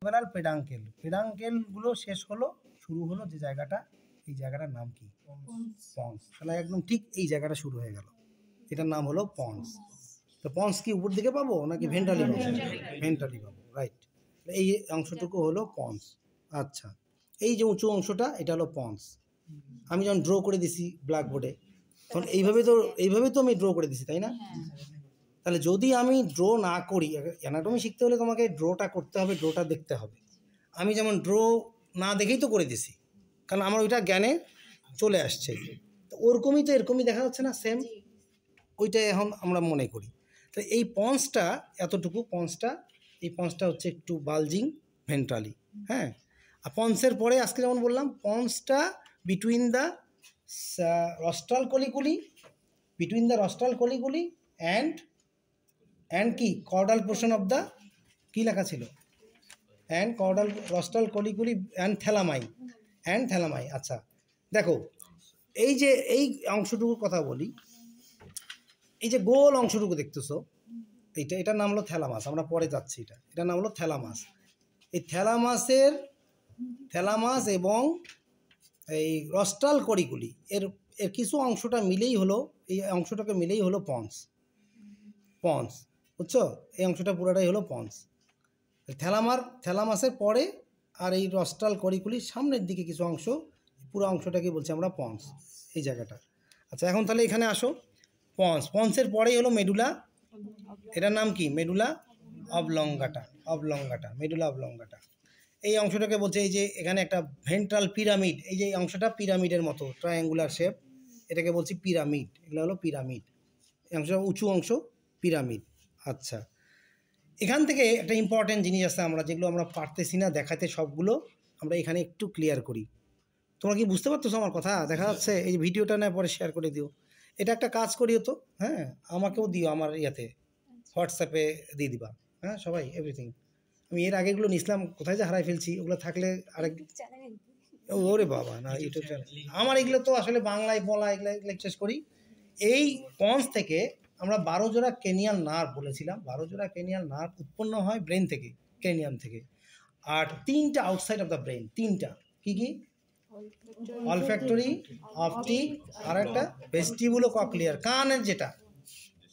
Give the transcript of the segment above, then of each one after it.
Temporal পেডাঙ্কেল, পেডাঙ্কেলগুলো শেষ হলো, শুরু হলো যে জায়গাটা, এই জায়গাটার নাম কি? পন্স। তাহলে একদম ঠিক এই জায়গাটা শুরু হয়ে গেল, এটার নাম হলো পন্স। তো পন্স কি উপর দিকে পাবো নাকি ভেন্ট্রালি পাবো? ভেন্ট্রালি পাবো, রাইট। এই অংশটুকু হলো পন্স। আচ্ছা, এই যে উঁচু অংশটা এটা হলো পন্স। আমি যখন ড্র করে দিছি ব্ল্যাকবোর্ডে, তখন এইভাবে তো আমি ড্র করে দিছি, তাই না? তাহলে যদি আমি ড্র না করি, অ্যানাটমি শিখতে হলে তোমাকে ড্রটা করতে হবে, ড্রটা দেখতে হবে। আমি যেমন ড্র না দেখেই তো করে দিছি, কারণ আমার ওইটা জ্ঞানে চলে আসছে। তো ওরকমই তো এরকমই দেখা যাচ্ছে না, সেম ওইটাই এখন আমরা মনে করি। তো এই পন্সটা এতটুকু, এই পন্সটা হচ্ছে একটু বালজিং ভেন্ট্রালি, হ্যাঁ। আর পন্সের পরে আজকে যেমন বললাম, পন্সটা বিটুইন দ্য রস্ট্রাল কলিগুলি অ্যান্ড কি কর্ডাল পোর্শন অফ দ্য, কী লেখা ছিল, অ্যান্ড কর্ডাল রস্ট্রাল কলিগুলি অ্যান্ড থ্যালামাই। আচ্ছা দেখো, এই যে এই অংশটুকুর কথা বলি, এই যে গোল অংশটুকু দেখতেছো, এটার নাম হলো থ্যালামাস। আমরা পরে যাচ্ছি, এটার নাম হলো থ্যালামাস। এই থ্যালামাস এবং এই রস্ট্রাল কলিগুলি এর কিছু অংশটা মিলেই হলো, এই অংশটাকে মিলেই হলো পন্স, বুঝছো? এই অংশটা পুরোটাই হলো পন্স। থ্যালামাসের পরে আর এই রস্ট্রাল কলিগুলির সামনের দিকে কিছু অংশ, পুরো অংশটাকে বলছি আমরা পন্স, এই জায়গাটা। আচ্ছা এখন তাহলে এখানে আসো, পন্সের পরেই হলো মেডুলা, এটার নাম কি? Medulla অবলঙ্গাটা, medulla অবলঙ্গাটা। এই অংশটাকে বলছে, এই যে এখানে একটা ভেন্ট্রাল পিরামিড, এই যে অংশটা পিরামিডের মতো ট্রায়াঙ্গুলার শেপ, এটাকে বলছি পিরামিড, এগুলো হলো পিরামিড, এই অংশটা উঁচু অংশ, পিরামিড। আচ্ছা, এখান থেকে একটা ইম্পর্টেন্ট জিনিস আছে, আমরা যেগুলো আমরা পারতেছি না দেখাতে, সবগুলো আমরা এখানে একটু ক্লিয়ার করি। তোমরা কি বুঝতে পারতেছো আমার কথা? দেখা যাচ্ছে, এই ভিডিওটা না পরে শেয়ার করে দিও। এটা একটা কাজ করিও তো, হ্যাঁ, আমাকেও দিও, আমার ইয়াতে হোয়াটসঅ্যাপে দিয়ে দিবা, হ্যাঁ সবাই, এভরিথিং। আমি এর আগেগুলো নিছিলাম, কোথায় যে হারাই ফেলছি, ওগুলো থাকলে আরেক, ওরে বাবা না, ইউটিউব চ্যানেল আমার, এগুলো তো আসলে বাংলায় বলা, এগুলো শেষ করি। এই পন্স থেকে আমরা 12 জোড়া ক্রেনিয়াল নার্ভ বলেছিলাম, 12 জোড়া ক্রেনিয়াল নার্ভ উৎপন্ন হয় ব্রেন থেকে, ক্রেনিয়াম থেকে। আর 3টা আউটসাইড অফ দ্য ব্রেন, 3টা কি কি? অলফ্যাক্টরি, অপটিক, আর একটা ভেস্টিবুলো ককলিয়ার, কানের যেটা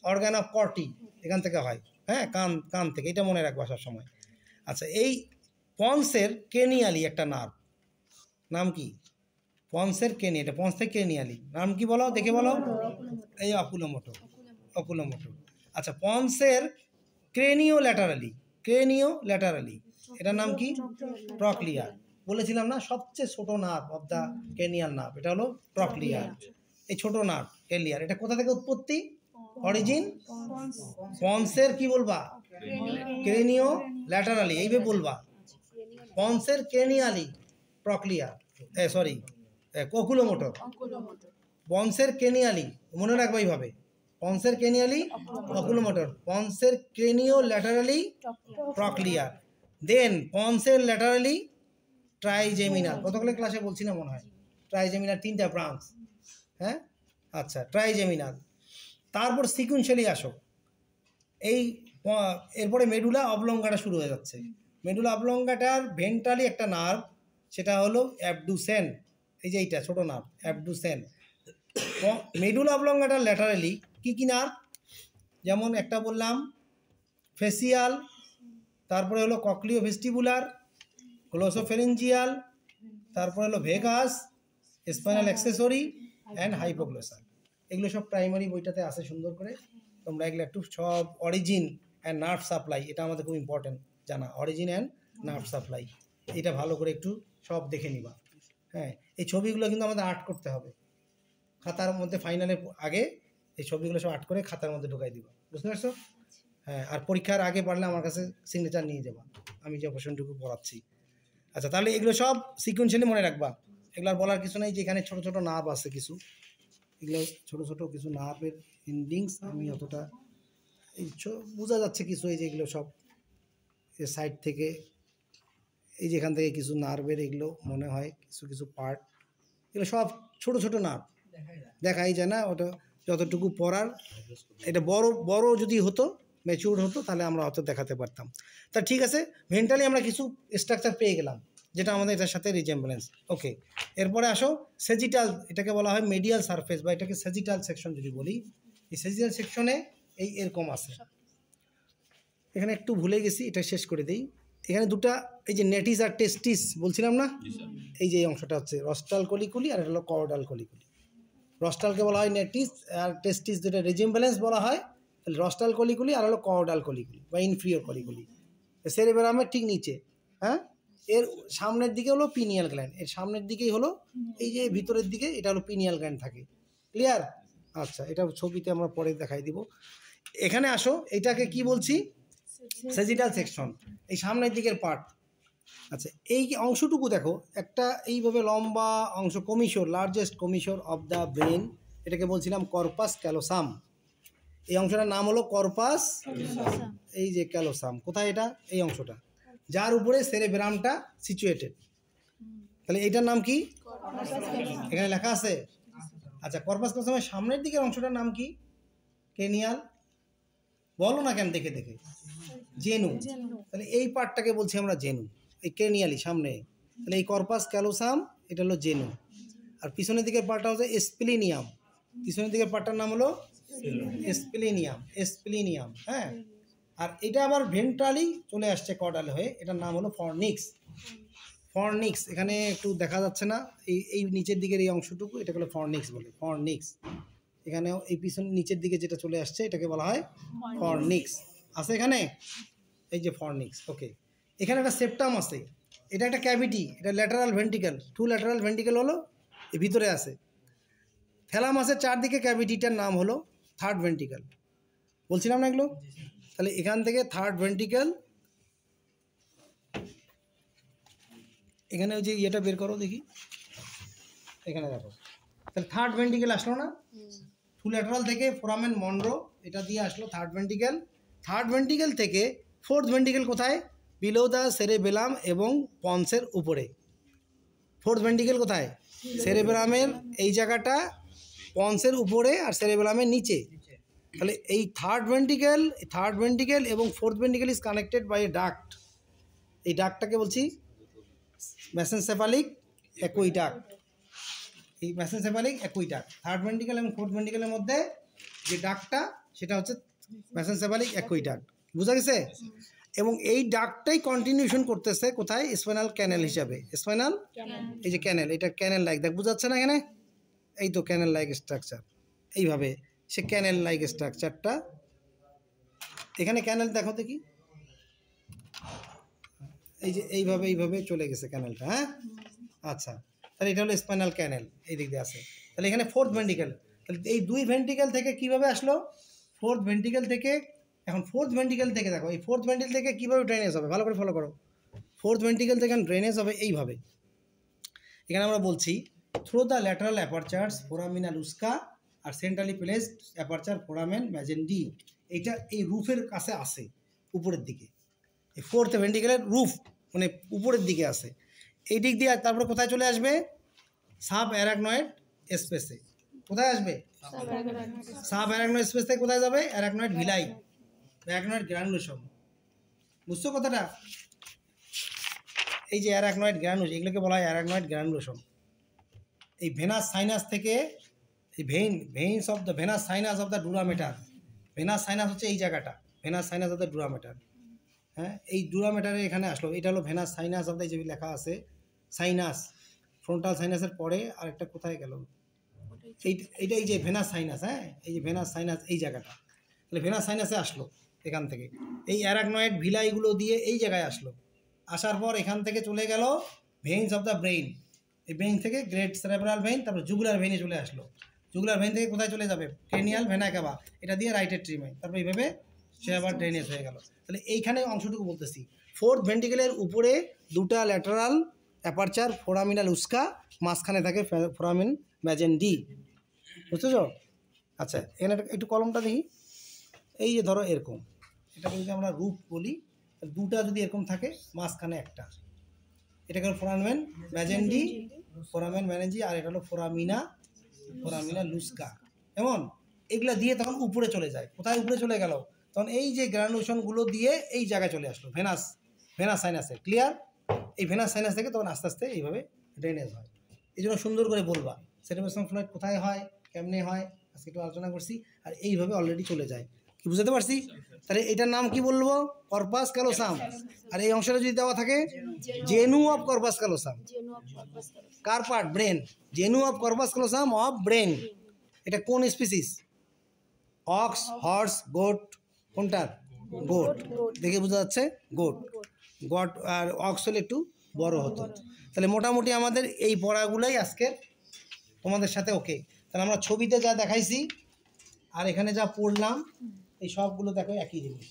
অর্গান অফ কর্টি, এখান থেকে হয়, হ্যাঁ, কান থেকে, এটা মনে রাখবা সব সময়। আচ্ছা, এই পন্সের ক্রেনিয়ালি একটা নার্ভ, নাম কি? পন্সের এটা পন্স থেকে ক্রেনিয়ালি নাম কি বলো, দেখে বলো। এই অকুলোমোটর। আচ্ছা, পন্সের ক্রেনিও ল্যাটারালি এটার নাম কি? প্রক্লিয়ার। বলেছিলাম না, সবচেয়ে ছোট nerve of the cranial nerve, এটা হলো প্রক্লিয়ার। এই ছোট নার্ভ ক্রেনিয়াল, এটা কোথা থেকে উৎপত্তি, অরিজিন? পন্সের কি বলবা? ক্রেনিও ল্যাটারালি, এইভাবে বলবা, পন্সের ক্রেনিয়ালি প্রক্লিয়ার, সরি অকুলোমোটর। পন্সের ক্রেনিয়ালি, মনে রাখবা এইভাবে, পন্সের ক্রেনিয়ালি অকুলোমোটর, পন্সের ক্রেনিও ল্যাটারালি প্রক্লিয়ার, দেন পন্সের ল্যাটারালি ট্রাইজেমিনাল। কতগুলো ক্লাসে বলছি না মনে হয়, ট্রাইজেমিনাল 3টা ব্রাঞ্চ, হ্যাঁ। আচ্ছা, ট্রাইজেমিনাল। তারপর সিকুয়েন্সিয়ালি আসো, এই এরপরে মেডুলা অবলঙ্গাটা শুরু হয়ে যাচ্ছে। মেডুলা অবলঙ্গাটার ভেন্ট্রালি একটা নার্ভ, সেটা হলো অ্যাবডুসেন, এই যে এইটা ছোটো নার্ভ অ্যাবডুসেন। মেডুলা অবলঙ্গাটার ল্যাটারালি কি নার্ভ, যেমন একটা বললাম ফেসিয়াল, তারপরে হলো ককলিও ভেস্টিবুলার, গ্লোসোফেরেঞ্জিয়াল, তারপরে হলো vagus, spinal accessory and hypoglossal. এগুলো সব প্রাইমারি বইটাতে আসে সুন্দর করে, তোমরা এগুলো একটু সব, অরিজিন অ্যান্ড নার্ভ সাপ্লাই, এটা আমাদের খুব ইম্পর্টেন্ট জানা, অরিজিন অ্যান্ড নার্ভ সাপ্লাই, এটা ভালো করে একটু সব দেখে নিবা, হ্যাঁ। এই ছবিগুলো কিন্তু আমাদের আর্ট করতে হবে খাতার মধ্যে, ফাইনালের আগে এই ছবিগুলো সব আর্ট করে খাতার মধ্যে ঢোকাই দিবা, বুঝতে পারছো? হ্যাঁ, আর পরীক্ষার আগে পারলে আমার কাছে সিগনেচার নিয়ে যাবা, আমি যে অপারেশনটুকু পড়াচ্ছি। আচ্ছা, তাহলে এগুলো সব সিকুয়েন্সিয়ালি মনে রাখবা, এগুলো আর বলার কিছু নেই, যে এখানে ছোটো ছোটো নার্ভ আছে কিছু, এগুলো ছোটো ছোটো কিছু নার্ভের এন্ডিংস, আমি অতটা এই বোঝা যাচ্ছে কিছু, এই যে এগুলো সব এর সাইড থেকে, এই যেখান থেকে কিছু নার্ভের এগুলো মনে হয় কিছু পার্ট, এগুলো সব ছোটো ছোটো নার্ভ দেখাই যায় না, ওটা যতটুকু পড়ার, এটা বড় যদি হতো ম্যাচিউরড হতো তাহলে আমরা হয়তো দেখাতে পারতাম। তা ঠিক আছে, ভেন্ট্রালি আমরা কিছু স্ট্রাকচার পেয়ে গেলাম যেটা আমাদের এটার সাথে রিজেম্বলেন্স। ওকে, এরপরে আসো সেজিটাল, এটাকে বলা হয় মিডিয়াল সারফেস বা এটাকে সেজিটাল সেকশন যদি বলি। এই সেজিটাল সেকশনে এই এরকম আছে, এখানে একটু ভুলে গেছি, এটা শেষ করে দিই। এখানে দুটা এই যে নেটিস আর টেস্টিস বলছিলাম না, এই যে এই অংশটা হচ্ছে রস্টাল কলিকুলি আর এটা হলো কর্ডাল কলিকুলি। রস্টালকে বলা হয় নেটিস আর টেস্টিস যেটা রিজেম্বলেন্স বলা হয়, তাহলে রস্টাল কলিকুলি আর হলো কর্ডাল কলিকুলি বা ইনফিরিয়র কলিকুলি। সেরেবেরামের ঠিক নিচে, হ্যাঁ, এর সামনের দিকে হলো পিনিয়াল গ্ল্যান্ড, এর সামনের দিকেই হলো এই যে ভিতরের দিকে এটা হলো পিনিয়াল গ্ল্যান্ড থাকে। ক্লিয়ার? আচ্ছা, এটা ছবিতে আমরা পরে দেখাই দিব। এখানে আসো, এটাকে কি বলছি? সেজিটাল সেকশন, এই সামনের দিকের পার্ট। আচ্ছা, এই অংশটুকু দেখো, একটা এইভাবে লম্বা অংশ, কমিশোর, লার্জেস্ট কমিশোর অফ দ্য ব্রেন, এটাকে বলছিলাম কর্পাস ক্যালোসাম। এই অংশটার নাম হলো কর্পাস, এই যে ক্যালোসাম। কোথায় এটা? এই অংশটা, যার উপরে সেরেব্রামটা সিচুয়েটেড। তাহলে এইটার নাম কি? এখানে লেখা আছে। আচ্ছা, কর্পাস ক্যালোসামের সামনের দিকের অংশটার নাম কি? ক্রেনিয়াল। বলো না কেন, দেখে দেখে। জেনু। তাহলে এই পার্টটাকে বলছি আমরা জেনু, এই ক্রেনিয়ালি সামনে। তাহলে এই কর্পাস ক্যালোসাম এটা হলো জেনু। আর পিছনের দিকের পার্টটা হচ্ছে স্প্লিনিয়াম। পিছনের দিকের পার্টটার নাম হলো স্প্লিনিয়াম, স্প্লিনিয়াম, হ্যাঁ। আর এটা আবার ভেন্ট্রালি চলে আসছে কর্ডাল হয়ে, এটার নাম হলো ফর্নিক্স। ফর্নিক্স এখানে একটু দেখা যাচ্ছে না, এই নিচের দিকের এই অংশটুকু এটাকে হলো ফর্নিক্স বলে, ফর্নিক্স। এখানে এই পিছনে নিচের দিকে যেটা চলে আসছে এটাকে বলা হয় ফর্নিক্স। আছে এখানে এই যে ফর্নিক্স। ওকে, এখানে একটা সেপ্টাম আছে, এটা একটা ক্যাভিটি, এটা ল্যাটারাল ভেন্টিকেল, টু ল্যাটারাল ভেন্টিকেল হলো এর ভিতরে আছে। থ্যালামাসের চারদিকে ক্যাভিটিটার নাম হলো থার্ড ভেন্টিকেল। বলছিলাম না এগুলো? তাহলে এখান থেকে থার্ড ভেন্টিকেল, এখানে ওই যে ইয়েটা বের করো দেখি, এখানে দেখো। তাহলে থার্ড ভেন্টিকেল আসলো না, টু ল্যাটারাল থেকে ফোরামেন মনরো এটা দিয়ে আসলো থার্ড ভেন্টিকেল। থার্ড ভেন্টিকেল থেকে ফোর্থ ভেন্টিকেল কোথায়? বিলো দ্য সেরেবেলাম এবং পন্সের উপরে। ফোর্থ ভেন্টিকেল কোথায়? সেরেবেলামের এই জায়গাটা, পন্সের উপরে আর সেরেবেলামের নিচে। তাহলে এই থার্ড ভেন্টিকেল এবং fourth ventricle is connected by a duct. এই ডাক্টটাকে বলছি মেসেনসেফালিক অ্যাকুইডাক্ট। এই মেসেনসেফালিক অ্যাকুইডাক্ট, থার্ড ভেন্টিকেল এবং ফোর্থ ভেন্টিকেলের মধ্যে যে ডাক্টটা সেটা হচ্ছে মেসেনসেফালিক অ্যাকুইডাক্ট। বুঝা গেছে? এবং এই ডাক্টটাই কন্টিনিউশন করতেছে কোথায়? স্পাইনাল ক্যানেল হিসাবে। স্পাইনাল, এই যে ক্যানেল, এটা ক্যানেল লাইক, দেখ বুঝাচ্ছে না এখানে? এই তো ক্যানেল লাইক স্ট্রাকচার, এইভাবে সে ক্যানেল লাইক স্ট্রাকচারটা এখানে। ক্যানেল দেখো দেখি, এই যে এইভাবে চলে গেছে ক্যানেলটা, হ্যাঁ। আচ্ছা, তাহলে এটা হলো স্পাইনাল ক্যানেল, এই দিক দিয়ে আছে। তাহলে এখানে ফোর্থ ভেন্টিকেল, তাহলে এই দুই ভেন্টিকেল থেকে কিভাবে আসলো? ফোর্থ ভেন্টিকেল থেকে। এখন ফোর্থ ভেন্টিকেল থেকে দেখো, এই ফোর্থ ভেন্টিকেল থেকে কীভাবে ড্রেনেজ হবে, ভালো করে ফলো করো। ফোর্থ ভেন্টিকেল থেকে ড্রেনেজ হবে এইভাবে। এখানে আমরা বলছি through the lateral apertures foramina Luschka আর centrally placed aperture foramen Magendie. এইটা এই রুফের কাছে আসে, উপরের দিকে। এই ফোর্থ ভেন্টিকেলের রুফ মানে উপরের দিকে আসে, এই দিক দিয়ে। তারপরে কোথায় চলে আসবে? সাব অ্যারাকনয়েড স্পেসে। কোথায় আসবে? সাব অ্যারাকনয়েড স্পেস থেকে কোথায় যাবে? Arachnoid villi, arachnoid granulations. বুঝছো কথাটা? এই যে অ্যারাকনয়েড গ্রানুলোস, এগুলোকে বলা হয় অ্যারাকনয়েড গ্রানুলোসম। এই ভেনাস সাইনাস থেকে, এই veins of the venous sinus of the dura mater. Venous sinus হচ্ছে এই জায়গাটা, venous sinus of the dura mater, হ্যাঁ। এই ডুরামেটারে এখানে আসলো, এটা হলো ভেনাস সাইনাস অফ দ্য, যে লেখা আছে সাইনাস, ফ্রন্টাল সাইনাসের পরে আরেকটা কোথায় গেল? এইটা এই যে ভেনাস সাইনাস, হ্যাঁ, এই যে ভেনাস সাইনাস এই জায়গাটা। তাহলে ভেনাস সাইনাসে আসলো এখান থেকে, এই অ্যারাকনয়েড ভিলাইগুলো দিয়ে এই জায়গায় আসলো। আসার পর এখান থেকে চলে গেল ভেইনস অফ দ্য ব্রেইন। এই ব্রেইন থেকে গ্রেট সেরেব্রাল ভেইন, তারপর জুগুলার ভেইনে চলে আসলো। জুগুলার ভেইন থেকে কোথায় চলে যাবে? ক্রেনিয়াল ভেনা ক্যাভা, এটা দিয়ে রাইট এট্রিয়াম, তারপর এইভাবে সে আবার ড্রেনেজ হয়ে গেল। তাহলে এইখানে অংশটুকু বলতেছি, ফোর্থ ভেন্টিকেলের উপরে দুটা ল্যাটারাল অ্যাপারচার ফোরামিনা লুস্কা, মাঝখানে থাকে ফোরামিন ম্যাজেন্ডি। বুঝতেছ? আচ্ছা, এখানে একটু কলমটা দেখি। এই যে ধরো এরকম, এটাকে যদি আমরা রুট বলি, দুটা যদি এরকম থাকে, মাঝখানে একটা, এটাকে হলো ফোরামেন ম্যাজেন্ডি, ফোরামেন ম্যাজেন্ডি, আর এটা হলো ফোরামিনা লুস্কা। এমন এগুলা দিয়ে তখন উপরে চলে যায়। কোথায় উপরে চলে গেল? তখন এই যে গ্রানুলেশনগুলো দিয়ে এই জায়গায় চলে আসলো ভেনাস সাইনাসে। ক্লিয়ার? এই ভেনাস সাইনাস থেকে তখন আস্তে আস্তে এইভাবে ড্রেনেজ হয়। এই জন্য সুন্দর করে বলবা সেরেব্রাম ফ্লুইড কোথায় হয়, কেমনে হয়, আজকে একটু আলোচনা করছি। আর এইভাবে অলরেডি চলে যায়। কি বুঝতে পারছি? তাহলে এটার নাম কি বলবো? Corpus callosum. আর এই অংশটা যদি দেওয়া থাকে জেনু অফ কর্পাস ক্যালোসাম। কার part? Brain. Genu of corpus callosum of brain. এটা কোন স্পিসিস? Ox, horse, goat? কোনটার? গোট। দেখে বোঝা যাচ্ছে গোট। গট আর অক্স হলে একটু বড় হতো। তাহলে মোটামুটি আমাদের এই পড়াগুলোই আজকে তোমাদের সাথে ওকে। তাহলে আমরা ছবিতে যা দেখাইছি আর এখানে যা পড়লাম এই সবগুলো দেখো একই জিনিস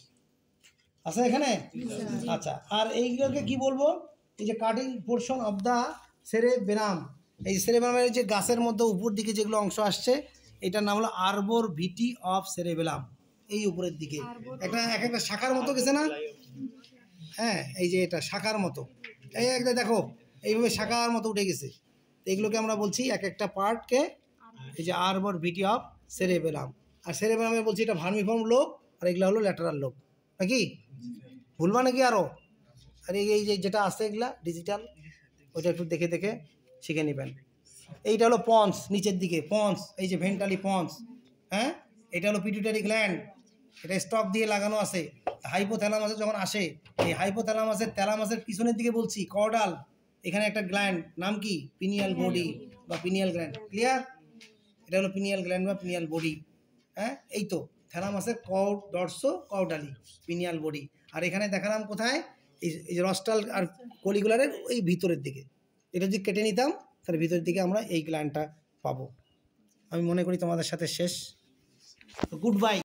আছে এখানে। আচ্ছা, আর এইগুলোকে কি বলবো? এই যে cutting portion of the cerebrum, এই সেরেব্রামের যে গাছের মধ্যে উপর দিকে যেগুলো অংশ আসছে এটার নাম হলো আরবর ভিটি অফ সেরেবেলাম। এই উপরের দিকে একটা এক একটা শাখার মতো গেছে না? হ্যাঁ, এই যে এটা শাখার মতো, এই একটা দেখো এইভাবে শাখার মতো উঠে গেছে। এগুলোকে আমরা বলছি এক একটা পার্টকে এই যে আরবর ভিটি অফ সেরেবেলাম। আর সেরেবেলামে বলছি এটা ভার্মিফর্ম লোব, আর এগুলো হলো ল্যাটারাল লোব। নাকি ভুলবা নাকি আরও? আর এই যে যেটা আছে এগুলা ডিজিটাল, ওইটা একটু দেখে দেখে শিখে নেবেন। এইটা হলো পন্স, নিচের দিকে পন্স, এই যে ভেন্ট্রালি পন্স। হ্যাঁ, এটা হলো পিটুইটারি গ্ল্যান্ড, এটা স্টক দিয়ে লাগানো আছে। হাইপোথ্যালামাসে যখন আসে, এই থ্যালামাসের পিছনের দিকে বলছি কর্ডাল, এখানে একটা গ্ল্যান্ড, নাম কি? পিনিয়াল বডি বা পিনিয়াল গ্ল্যান্ড। ক্লিয়ার? এটা হলো পিনিয়াল গ্ল্যান্ড বা পিনিয়াল বডি। হ্যাঁ, এই তো থ্যালামাসের কর্ডালি পিনিয়াল বডি। আর এখানে দেখালাম কোথায়? এই রস্টাল আর কলিকুলারের ওই ভিতরের দিকে। এটা যদি কেটে নিতাম তাহলে ভিতরের দিকে আমরা এই গ্ল্যান্ডটা পাবো। আমি মনে করি তোমাদের সাথে শেষ। Good bye.